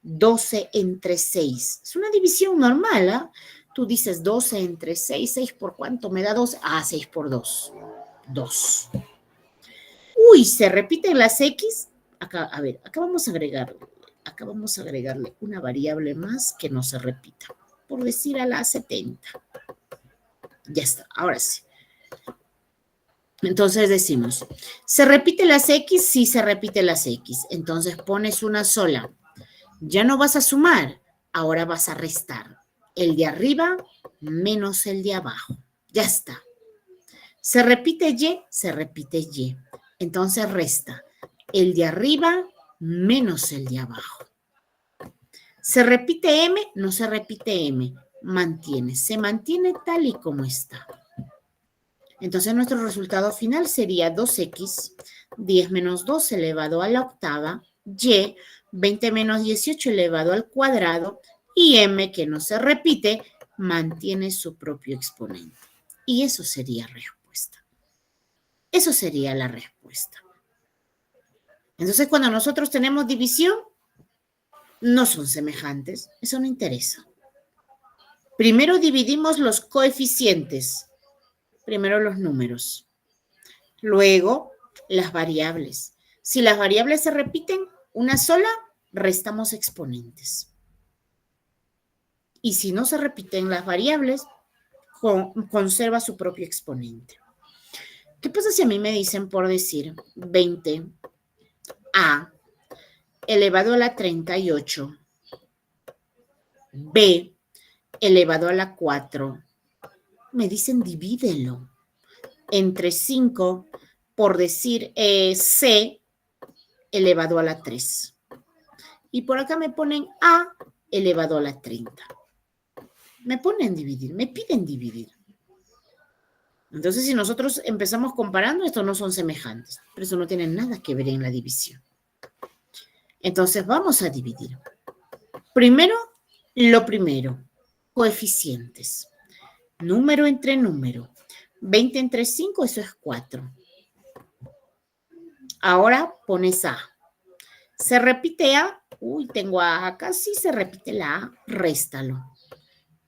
12 entre 6. Es una división normal, ¿ah? Tú dices 12 entre 6. ¿6 por cuánto me da 12? 6 por 2. 2. Uy, se repiten las X. Acá, a ver, acá vamos a agregarle una variable más que no se repita. Por decir a la 70. Ya está, ahora sí. Entonces decimos, ¿se repite las X? Sí, se repite las X. Entonces pones una sola. Ya no vas a sumar, ahora vas a restar. El de arriba menos el de abajo. Ya está. ¿Se repite Y? Se repite Y. Entonces resta el de arriba menos el de abajo. ¿Se repite M? No se repite M. Se mantiene tal y como está. Entonces nuestro resultado final sería 2x, 10 menos 2 elevado a la octava, y 20 menos 18 elevado al cuadrado, y m, que no se repite, mantiene su propio exponente. Y eso sería respuesta. Eso sería la respuesta. Entonces cuando nosotros tenemos división, no son semejantes. Eso no interesa. Primero dividimos los coeficientes. Primero los números. Luego las variables. Si las variables se repiten, una sola, restamos exponentes. Y si no se repiten las variables, conserva su propio exponente. ¿Qué pasa si a mí me dicen por decir 20a elevado a la 38, b elevado a la 4? Me dicen divídelo entre 5 por decir c elevado a la 3. Y por acá me ponen a elevado a la 30. Me ponen dividir, me piden dividir. Entonces, si nosotros empezamos comparando, estos no son semejantes, pero eso no tiene nada que ver en la división. Entonces, vamos a dividir. Primero, lo primero, coeficientes. Número entre número. 20 entre 5, eso es 4. Ahora pones A. ¿Se repite A? Uy, tengo A acá. Sí se repite la A. Réstalo.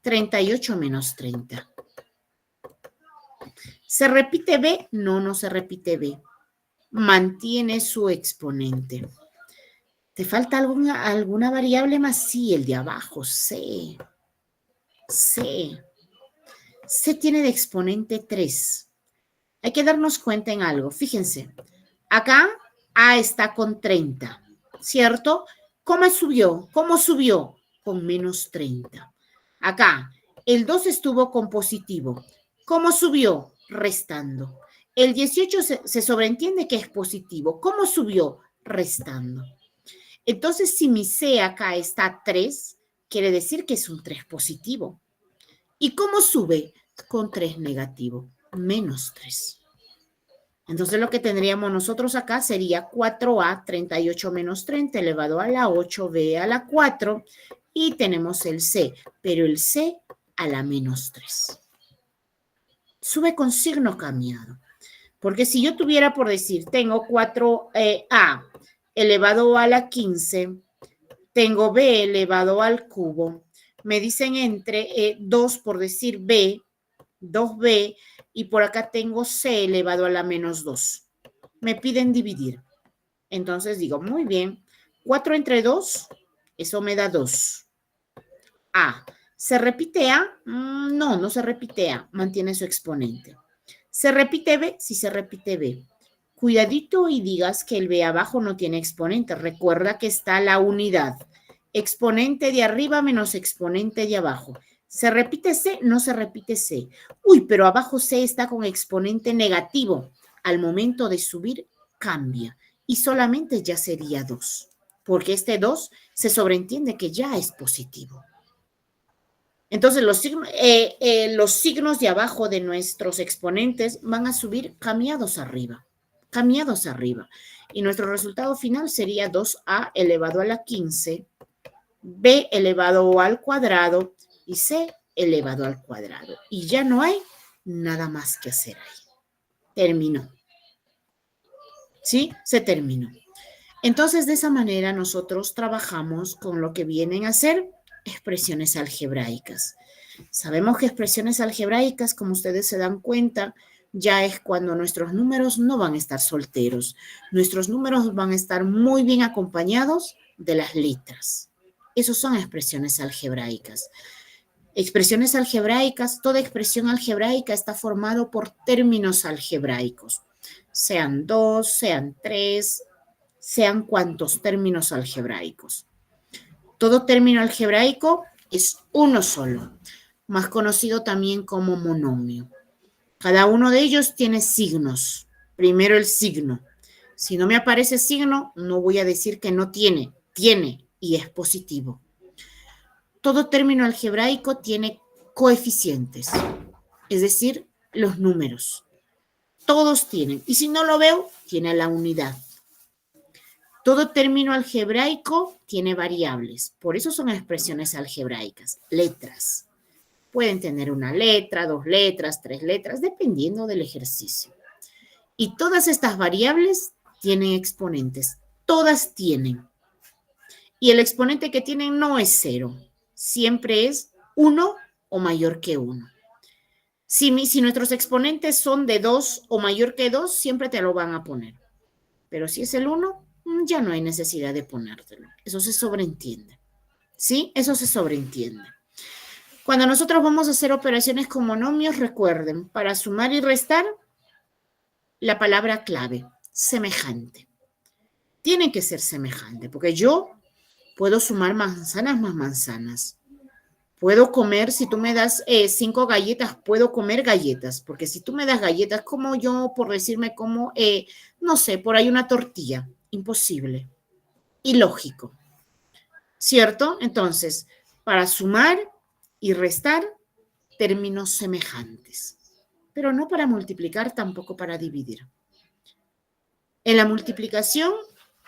38 menos 30. ¿Se repite B? No, no se repite B. Mantiene su exponente. ¿Te falta alguna variable más? Sí, el de abajo, C. C. C tiene de exponente 3. Hay que darnos cuenta en algo. Fíjense, acá A está con 30, ¿cierto? ¿Cómo subió? ¿Cómo subió? Con menos 30. Acá, el 2 estuvo con positivo. ¿Cómo subió? Restando. El 18 se sobreentiende que es positivo. ¿Cómo subió? Restando. Entonces, si mi C acá está 3, quiere decir que es un 3 positivo. ¿Y cómo sube? Con 3 negativo, menos 3. Entonces, lo que tendríamos nosotros acá sería 4A, 38 menos 30 elevado a la 8B a la 4. Y tenemos el C, pero el C a la menos 3. Sube con signo cambiado. Porque si yo tuviera por decir, tengo 4A elevado a la 15, tengo B elevado al cubo, me dicen entre 2 por decir B, 2B, y por acá tengo C elevado a la menos 2. Me piden dividir. Entonces digo, muy bien, 4 entre 2, eso me da 2. A. ¿Se repite A? No, no se repite A, mantiene su exponente. ¿Se repite B? Sí se repite B. Cuidadito y digas que el B abajo no tiene exponente. Recuerda que está la unidad. Exponente de arriba menos exponente de abajo. ¿Se repite C? No se repite C. Uy, pero abajo C está con exponente negativo. Al momento de subir, cambia. Y solamente ya sería 2. Porque este 2 se sobreentiende que ya es positivo. Entonces, los signos de abajo de nuestros exponentes van a subir cambiados arriba. Cambiados arriba. Y nuestro resultado final sería 2A elevado a la 15, B elevado al cuadrado y C elevado al cuadrado. Y ya no hay nada más que hacer ahí. Terminó. ¿Sí? Se terminó. Entonces, de esa manera nosotros trabajamos con lo que vienen a ser expresiones algebraicas. Sabemos que expresiones algebraicas, como ustedes se dan cuenta, ya es cuando nuestros números no van a estar solteros. Nuestros números van a estar muy bien acompañados de las letras. Esos son expresiones algebraicas. Expresiones algebraicas, toda expresión algebraica está formada por términos algebraicos. Sean 2, sean 3, sean cuantos términos algebraicos. Todo término algebraico es uno solo, más conocido también como monomio. Cada uno de ellos tiene signos. Primero el signo. Si no me aparece signo, no voy a decir que no tiene. Tiene y es positivo. Todo término algebraico tiene coeficientes, es decir, los números. Todos tienen. Y si no lo veo, tiene la unidad. Todo término algebraico tiene variables. Por eso son expresiones algebraicas, letras. Pueden tener una letra, 2 letras, 3 letras, dependiendo del ejercicio. Y todas estas variables tienen exponentes. Todas tienen. Y el exponente que tienen no es 0. Siempre es 1 o mayor que 1. Si nuestros exponentes son de 2 o mayor que 2, siempre te lo van a poner. Pero si es el 1, ya no hay necesidad de ponértelo. Eso se sobreentiende. ¿Sí? Eso se sobreentiende. Cuando nosotros vamos a hacer operaciones con monomios, recuerden, para sumar y restar, la palabra clave, semejante. Tiene que ser semejante, porque yo puedo sumar manzanas más manzanas. Puedo comer, si tú me das 5 galletas, puedo comer galletas, porque si tú me das galletas, como yo, por decirme como, no sé, por ahí una tortilla, imposible, ilógico, ¿cierto? Entonces, para sumar y restar, términos semejantes, pero no para multiplicar, tampoco para dividir. En la multiplicación,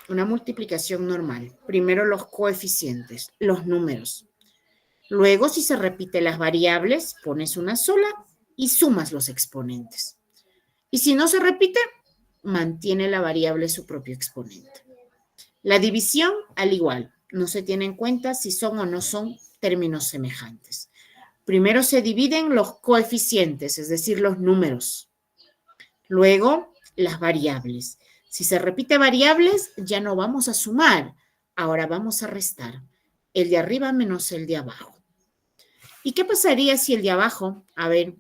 una multiplicación normal, primero los coeficientes, los números. Luego, si se repiten las variables, pones una sola y sumas los exponentes. Y si no se repite, mantiene la variable su propio exponente. La división, al igual, no se tiene en cuenta si son o no son términos semejantes. Primero se dividen los coeficientes, es decir, los números. Luego, las variables. Si se repite variables, ya no vamos a sumar. Ahora vamos a restar. El de arriba menos el de abajo. ¿Y qué pasaría si el de abajo, a ver,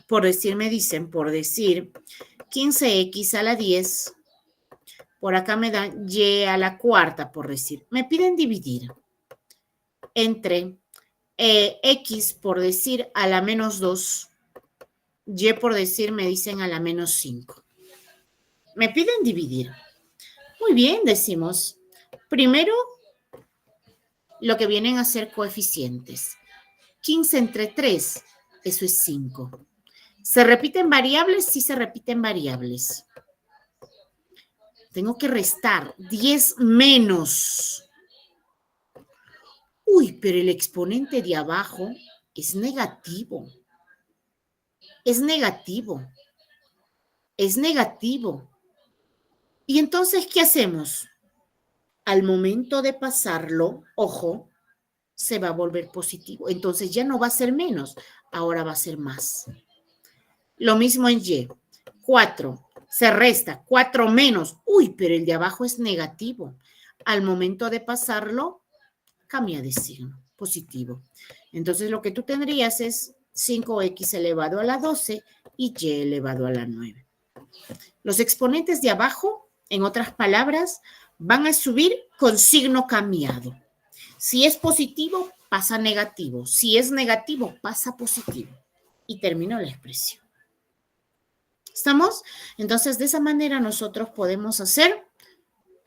por decir 15x a la 10, por acá me dan y a la cuarta, por decir. Me piden dividir entre x, por decir, a la menos 2, y por decir, me dicen a la menos 5. Me piden dividir. Muy bien, decimos, Primero, lo que vienen a ser coeficientes. 15 entre 3, eso es 5. ¿Se repiten variables? Sí se repiten variables. Tengo que restar 10 menos. Uy, pero el exponente de abajo es negativo. Es negativo. Es negativo. Y entonces, ¿qué hacemos? Al momento de pasarlo, ojo, se va a volver positivo. Entonces ya no va a ser menos, ahora va a ser más. Lo mismo en Y. 4. Se resta 4 menos. Uy, pero el de abajo es negativo. Al momento de pasarlo, cambia de signo, positivo. Entonces lo que tú tendrías es 5x elevado a la 12 y y elevado a la 9. Los exponentes de abajo, en otras palabras, van a subir con signo cambiado. Si es positivo, pasa negativo. Si es negativo, pasa positivo. Y termino la expresión. ¿Estamos? Entonces, de esa manera nosotros podemos hacer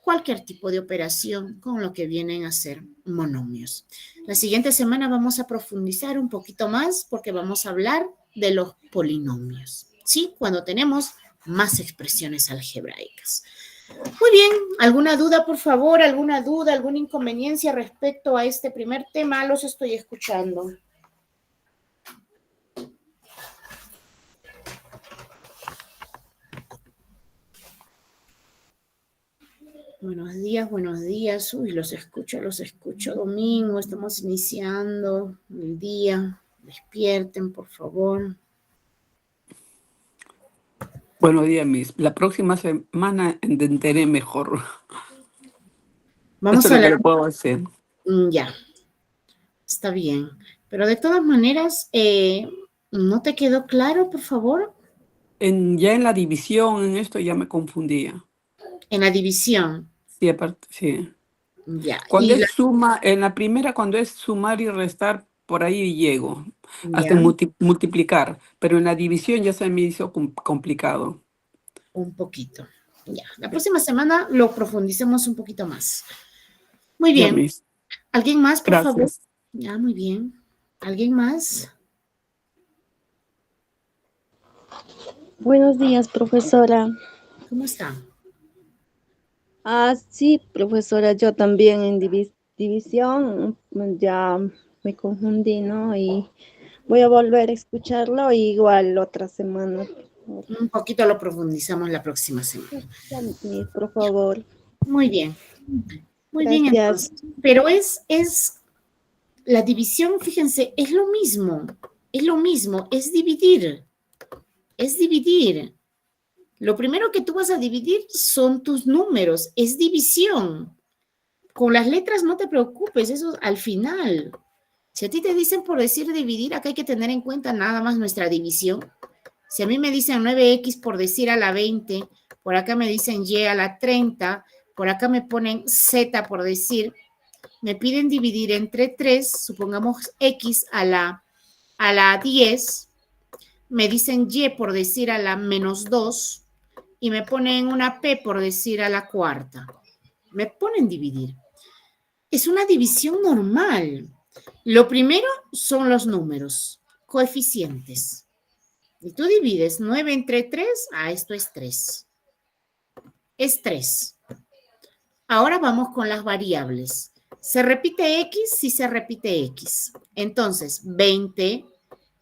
cualquier tipo de operación con lo que vienen a ser monomios. La siguiente semana vamos a profundizar un poquito más porque vamos a hablar de los polinomios, ¿sí? Cuando tenemos más expresiones algebraicas. Muy bien, ¿alguna duda, por favor? ¿Alguna duda, alguna inconveniencia respecto a este primer tema? Los estoy escuchando. Buenos días, buenos días. Uy, los escucho. Domingo, estamos iniciando el día. Despierten, por favor. Buenos días, Miss. La próxima semana entenderé mejor. Vamos Eso a es lo que hablar. le puedo hacer. Ya, está bien. Pero de todas maneras, ¿no te quedó claro, por favor? Ya en la división, en esto ya me confundía. En la división. Sí, aparte, sí. Ya. Cuando Y es suma, en la primera, cuando es sumar y restar, por ahí llego. Hasta ya, multiplicar. Pero en la división ya se me hizo complicado. un poquito. Ya. La próxima semana lo profundicemos un poquito más. Muy Ya, bien. Miss. ¿Alguien más, por favor? Gracias. Ya, muy bien. ¿Alguien más? Buenos días, profesora. ¿Cómo está? Sí, profesora, yo también en división ya me confundí, ¿no? Y voy a volver a escucharlo igual otra semana. Un poquito lo profundizamos la próxima semana. Por favor. Muy bien. Muy bien, Gracias. entonces. Pero es la división, fíjense, es lo mismo. Es dividir. Es dividir. Lo primero que tú vas a dividir son tus números, es división. Con las letras no te preocupes, eso al final. Si a ti te dicen por decir dividir, acá hay que tener en cuenta nada más nuestra división. Si a mí me dicen 9x por decir a la 20, por acá me dicen y a la 30, por acá me ponen z por decir, me piden dividir entre 3, supongamos x a la 10, me dicen y por decir a la menos 2 y me ponen una p por decir a la cuarta. Me ponen dividir. Es una división normal. Lo primero son los números, coeficientes. Y tú divides 9 entre 3, esto es 3. Es 3. Ahora vamos con las variables. ¿Se repite x? Sí se repite x. Entonces, 20,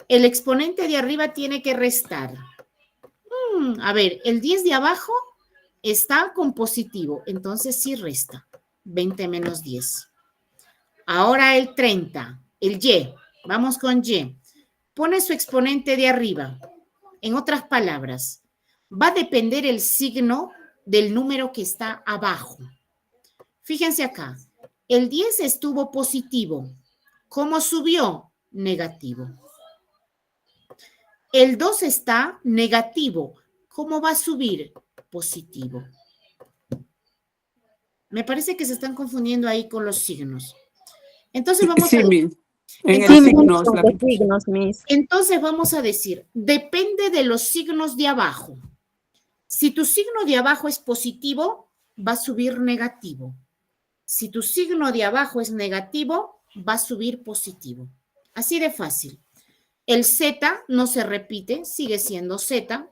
el exponente de arriba tiene que restar. A ver, el 10 de abajo está con positivo, entonces sí resta. 20 menos 10. Ahora el 30, el y. Vamos con y. Pone su exponente de arriba. En otras palabras, va a depender el signo del número que está abajo. Fíjense acá, el 10 estuvo positivo. ¿Cómo subió? Negativo. El 2 está negativo. ¿Cómo va a subir? Positivo. Me parece que se están confundiendo ahí con los signos. Entonces vamos Sí, a... Miss. En el Entonces, signo. Signos, vamos a decir, depende de los signos de abajo. Si tu signo de abajo es positivo, va a subir negativo. Si tu signo de abajo es negativo, va a subir positivo. Así de fácil. El Z no se repite, sigue siendo Z.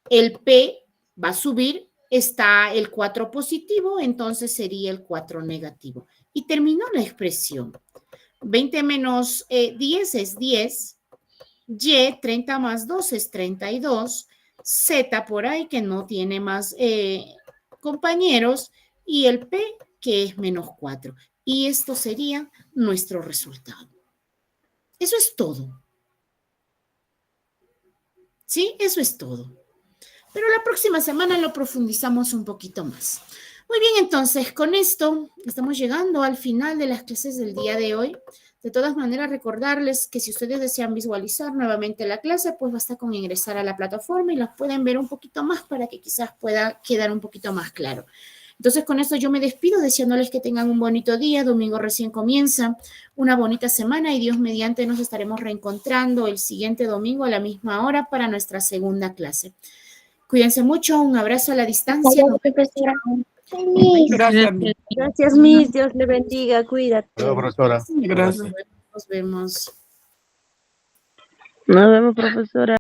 El P va a subir, está el 4 positivo, entonces sería el 4 negativo. Y terminó la expresión. 20 menos 10 es 10. Y, 30 más 2 es 32. Z por ahí que no tiene más compañeros. Y el P que es menos 4. Y esto sería nuestro resultado. Eso es todo. ¿Sí? Eso es todo. Pero la próxima semana lo profundizamos un poquito más. Muy bien, entonces, con esto estamos llegando al final de las clases del día de hoy. De todas maneras, recordarles que si ustedes desean visualizar nuevamente la clase, pues basta con ingresar a la plataforma y las pueden ver un poquito más para que quizás pueda quedar un poquito más claro. Entonces, con esto yo me despido deseándoles que tengan un bonito día. Domingo recién comienza, una bonita semana y Dios mediante nos estaremos reencontrando el siguiente domingo a la misma hora para nuestra segunda clase. Cuídense mucho, un abrazo a la distancia. Profesora. Gracias, Miss. Gracias, Miss. Dios le bendiga. Cuídate. Luego, profesora. Gracias. Nos vemos. Nos vemos, profesora.